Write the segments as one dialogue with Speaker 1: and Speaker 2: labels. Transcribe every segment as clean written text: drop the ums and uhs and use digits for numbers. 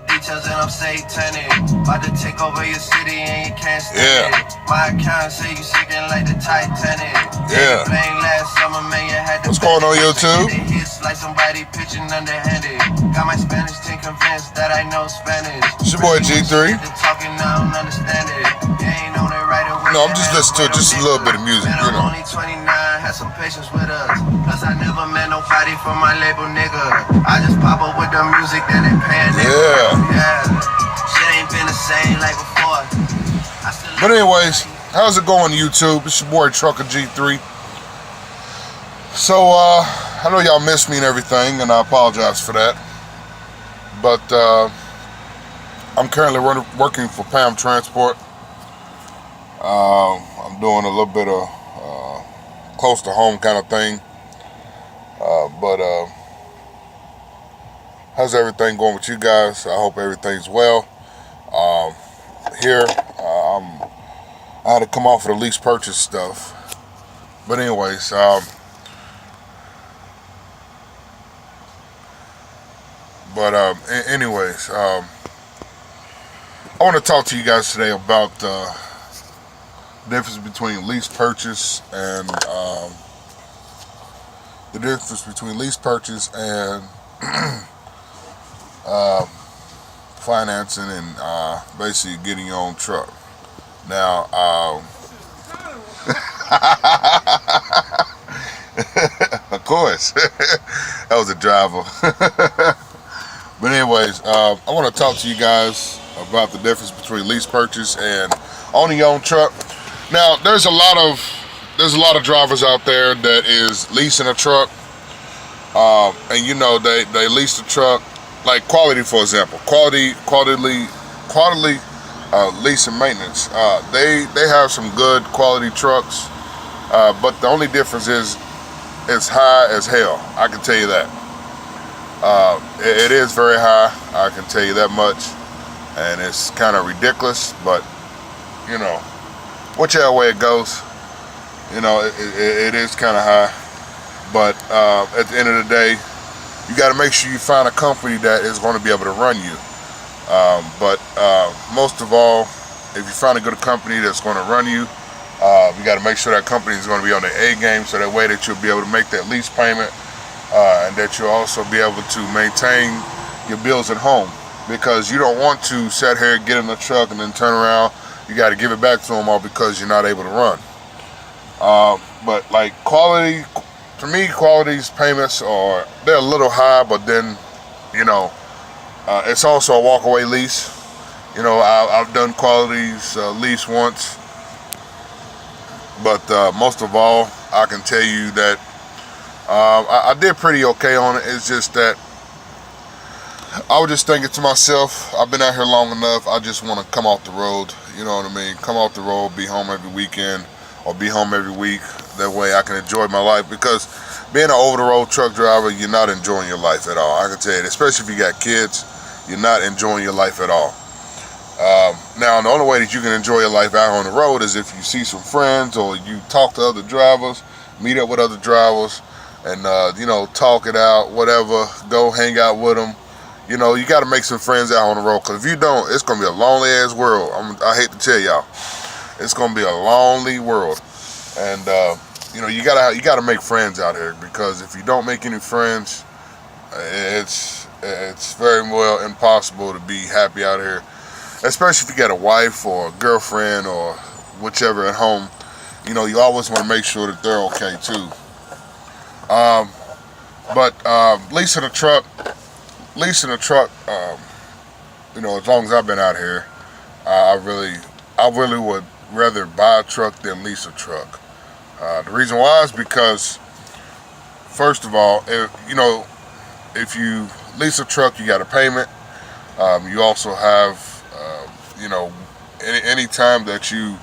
Speaker 1: Details and I'm satanic. About to take over your city and you can't stand it. My account say you sinking like the Titanic.
Speaker 2: Yeah.
Speaker 1: Playing last summer, man, you had to.
Speaker 2: What's going on YouTube?
Speaker 1: It hits like somebody pitching underhanded. Got my Spanish team convinced that I know Spanish.
Speaker 2: It's your boy G3.
Speaker 1: Talking, I don't understand it. You ain't on it right away.
Speaker 2: No, I'm just listening to just a little bit of music, you know.
Speaker 1: I'm only 29, had some patience with us. Plus I never met nobody from my label, nigga. I just pop up with the music, then they pay a nigga. Yeah. Shit ain't been the same like before.
Speaker 2: But anyways, how's it going YouTube? It's your boy Trucker G3. So I know y'all missed me and everything, and I apologize for that. But I'm currently working for Pam Transport. I'm doing a little bit of close to home kind of thing. But how's everything going with you guys? I hope everything's well. Here, I had to come off of the lease purchase stuff. But anyways, I want to talk to you guys today about the difference between lease purchase and financing and basically getting your own truck. Now, of course, that was a driver. But anyways, I want to talk to you guys about the difference between lease purchase and owning your own truck. Now, there's a lot of drivers out there that is leasing a truck, and you know they lease the truck. Like Quality, for example, quality lease and maintenance. They have some good quality trucks, but the only difference is it's high as hell. I can tell you that. It is very high. I can tell you that much, and it's kind of ridiculous. But you know, whichever way it goes, you know, it is kind of high. But at the end of the day, you got to make sure you find a company that is going to be able to run you. But most of all, if you find a good company that's going to run you, you got to make sure that company is going to be on their A game, so that way that you'll be able to make that lease payment, and that you'll also be able to maintain your bills at home. Because you don't want to sit here, get in the truck, and then turn around. You got to give it back to them all because you're not able to run. But like Quality, to me, Quality's payments they're a little high, but then, you know, it's also a Walkaway lease. You know, I've done Quality's lease once, but most of all, I can tell you that I did pretty okay on it. It's just that I was just thinking to myself, I've been out here long enough, I just want to come off the road, you know what I mean? Come off the road, be home every weekend, or be home every week. That way I can enjoy my life, because being an over-the-road truck driver, you're not enjoying your life at all. I can tell you that, especially if you got kids, you're not enjoying your life at all. Now, the only way that you can enjoy your life out on the road is if you see some friends, or you talk to other drivers, meet up with other drivers, and you know, talk it out, whatever, go hang out with them. You know, you got to make some friends out on the road, because if you don't, it's going to be a lonely ass world. I hate to tell y'all, it's going to be a lonely world. And you know, you gotta make friends out here, because if you don't make any friends, it's very well impossible to be happy out here, especially if you got a wife or a girlfriend or whichever at home. You know, you always want to make sure that they're okay too. But leasing a truck, you know, as long as I've been out here, I really would rather buy a truck than lease a truck. The reason why is because, first of all, if you lease a truck, you got a payment. You also have, you know, any time that you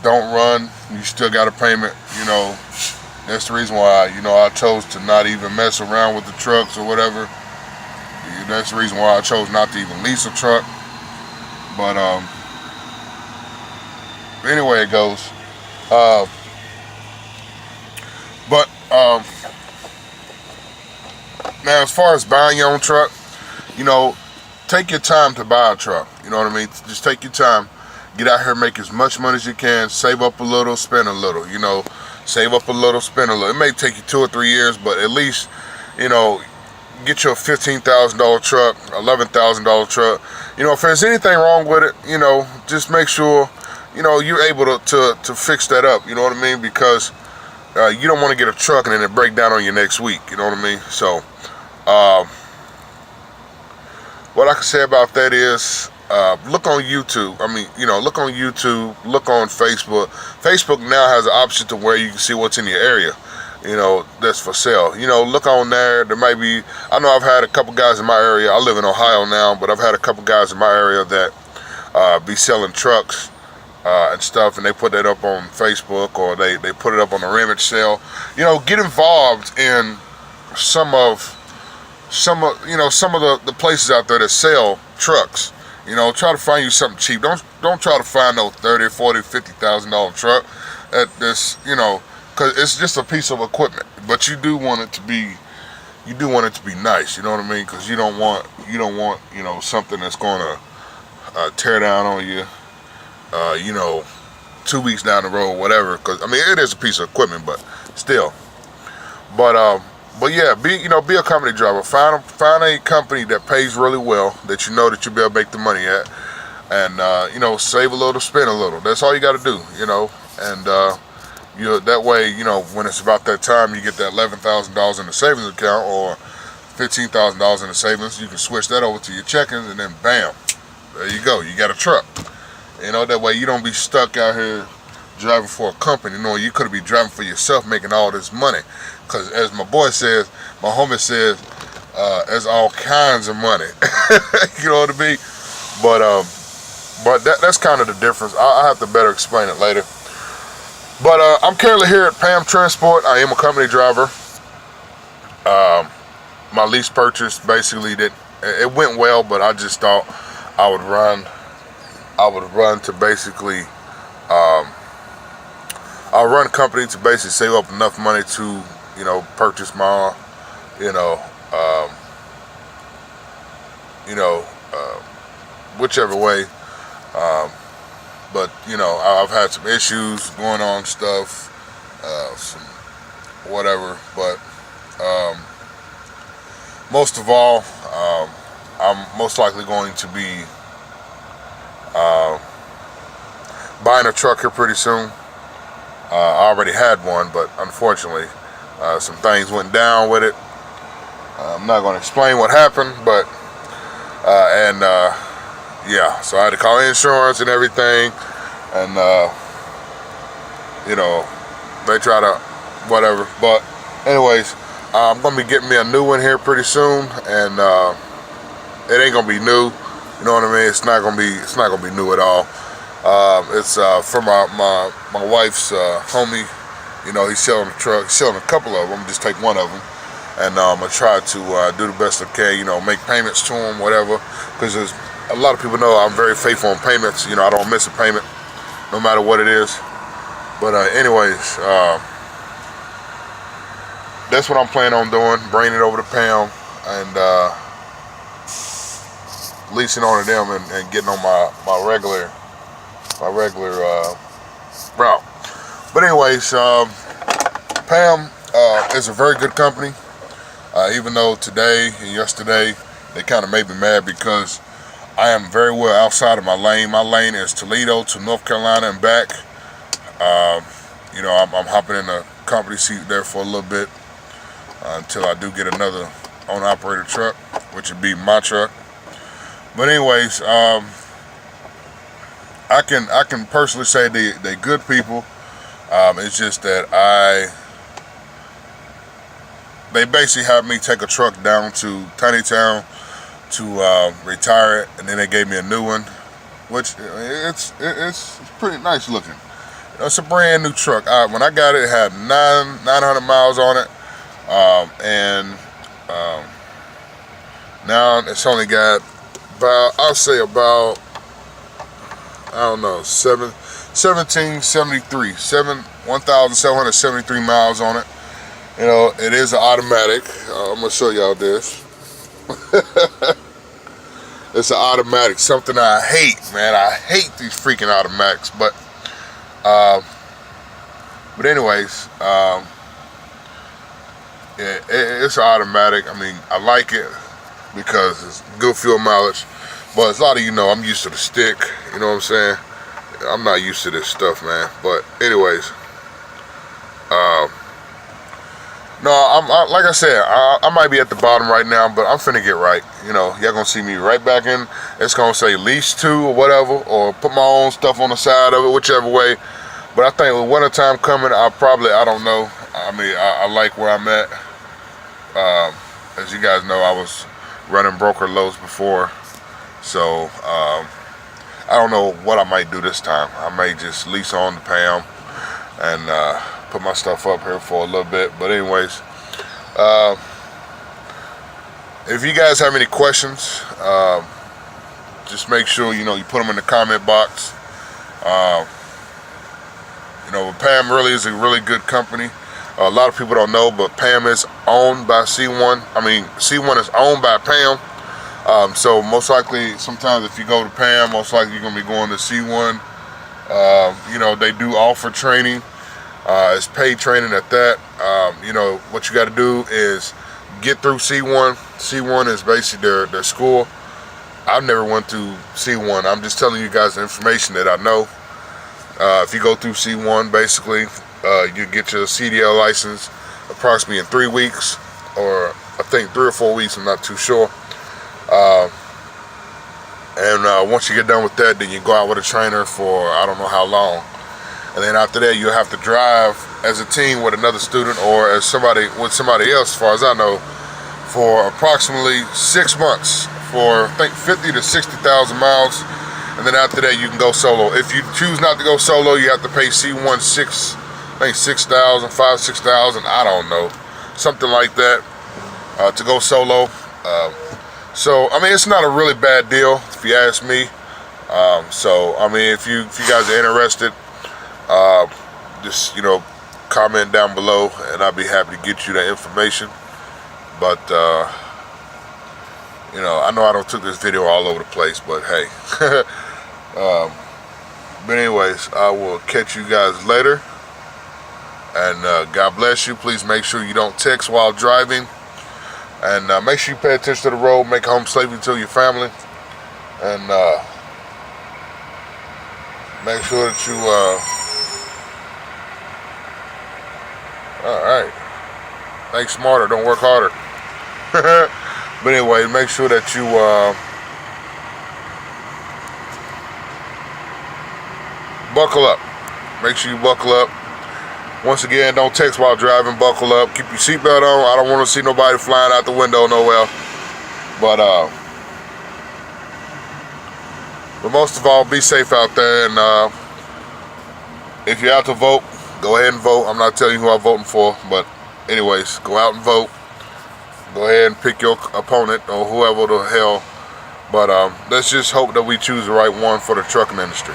Speaker 2: don't run, you still got a payment. You know, that's the reason why, you know, I chose to not even mess around with the trucks or whatever. That's the reason why I chose not to even lease a truck. But anyway, it goes. Now, as far as buying your own truck, you know, take your time to buy a truck. You know what I mean? Just take your time. Get out here, make as much money as you can. Save up a little, spend a little. You know, save up a little, spend a little. It may take you 2 or 3 years, but at least, you know, get your $15,000 truck, $11,000 truck. You know, if there's anything wrong with it, you know, just make sure, you know, you're able to fix that up. You know what I mean? Because you don't want to get a truck and then it break down on you next week. You know what I mean? So, what I can say about that is, look on YouTube. I mean, you know, look on YouTube, look on Facebook. Facebook now has an option to where you can see what's in your area, you know, that's for sale. You know, look on there. There might be, I know I've had a couple guys in my area. I live in Ohio now, but I've had a couple guys in my area that be selling trucks and stuff, and they put that up on Facebook, or they put it up on the Remage sale. You know, get involved in some of the places out there that sell trucks. You know, try to find you something cheap. Don't try to find no $30,000, $40,000, $50,000 truck at this, you know, because it's just a piece of equipment. But you do want it to be nice. You know what I mean? Because you don't want you know, something that's going to tear down on you. You know, 2 weeks down the road, whatever. Because I mean, it is a piece of equipment, but still. But yeah, be a company driver. Find a company that pays really well, that you know that you'll be able to make the money at, and you know, save a little, spend a little. That's all you got to do, you know. And that way, you know, when it's about that time, you get that $11,000 in the savings account or $15,000 in the savings. You can switch that over to your checkings, and then bam, there you go. You got a truck. You know, that way you don't be stuck out here driving for a company. You know, you could be driving for yourself, making all this money. Because as my boy says, my homie says, there's all kinds of money. You know what I mean? But that's kind of the difference. I'll have to better explain it later. But I'm currently here at Pam Transport. I am a company driver. My lease purchase, basically, it went well, but I just thought I would run to basically, I'll run a company to basically save up enough money to, you know, purchase my, whichever way. But, you know, I've had some issues going on, stuff, some whatever. But most of all, I'm most likely going to be buying a truck here pretty soon. I already had one, but unfortunately, some things went down with it. I'm not going to explain what happened, but yeah, so I had to call insurance and everything, and you know, they try to whatever. But anyways, I'm going to be getting me a new one here pretty soon, and it ain't going to be new. You know what I mean? It's not going to be new at all. It's from my wife's homie. You know, he's selling a truck. He's selling a couple of them. Just take one of them, and I'm gonna try to do the best I can. You know, make payments to him, whatever. Because a lot of people know I'm very faithful on payments. You know, I don't miss a payment, no matter what it is. But anyways, that's what I'm planning on doing. Bringing it over to Pam and leasing on to them and getting on my regular route. But anyways, Pam is a very good company, even though today and yesterday they kind of made me mad because I am very well outside of my lane. My lane is Toledo to North Carolina and back. You know, I'm hopping in the company seat there for a little bit until I do get another owner-operator truck, which would be my truck. But anyways, I can personally say they're good people. It's just that they basically had me take a truck down to Tiny Town to retire it, and then they gave me a new one, which it's pretty nice looking. It's a brand new truck. When I got it, it had 900 miles on it, and now it's only got I'll say about, I don't know, 1,773 miles on it. You know, it is an automatic. I'm gonna show y'all this. It's an automatic, something I hate, man. I hate these freaking automatics. But anyways, yeah, it's an automatic. I mean, I like it because it's good fuel mileage. But as a lot of you know, I'm used to the stick. You know what I'm saying? I'm not used to this stuff, man. But anyways, no, like I said, I might be at the bottom right now, but I'm finna get right. You know, y'all gonna see me right back in. It's gonna say lease 2 or whatever, or put my own stuff on the side of it, whichever way. But I think with winter time coming, I don't know. I mean, I like where I'm at. As you guys know, I was running broker loads before, so I don't know what I might do this time. I may just lease on the Pam and put my stuff up here for a little bit. But anyways, if you guys have any questions, just make sure you put them in the comment box. Pam really is a really good company. A lot of people don't know, but Pam is owned by C1. I mean, C1 is owned by Pam. So most likely, sometimes if you go to Pam, most likely you're gonna be going to C1. They do offer training. It's paid training at that. What you got to do is get through C1. C1 is basically their school. I've never went through C1. I'm just telling you guys the information that I know. If you go through C1, basically, you get your CDL license approximately in 3 weeks, or I think 3 or 4 weeks. I'm not too sure. Once you get done with that, then you go out with a trainer for I don't know how long. And then after that, you'll have to drive as a team with another student or as somebody else, as far as I know, for approximately 6 months for I think 50 to 60,000 miles. And then after that, you can go solo. If you choose not to go solo, you have to pay C1 I think 6,000, 6,000, I don't know, something like that, to go solo. So I mean, it's not a really bad deal if you ask me. So I mean, if you guys are interested, just comment down below and I'll be happy to get you that information. But I know I don't took this video all over the place, but hey. But anyways, I will catch you guys later, and God bless you. Please make sure you don't text while driving, and make sure you pay attention to the road. Make home safely to your family, and make sure that you alright, think smarter, don't work harder. But anyway, make sure that you buckle up. Make sure you buckle up. Once again, don't text while driving. Buckle up. Keep your seatbelt on. I don't want to see nobody flying out the window nowhere. But most of all, be safe out there. And if you're out to vote, go ahead and vote. I'm not telling you who I'm voting for, but anyways, go out and vote. Go ahead and pick your opponent or whoever the hell. But let's just hope that we choose the right one for the trucking industry.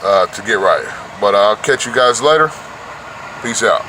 Speaker 2: To get right. But I'll catch you guys later. Peace out.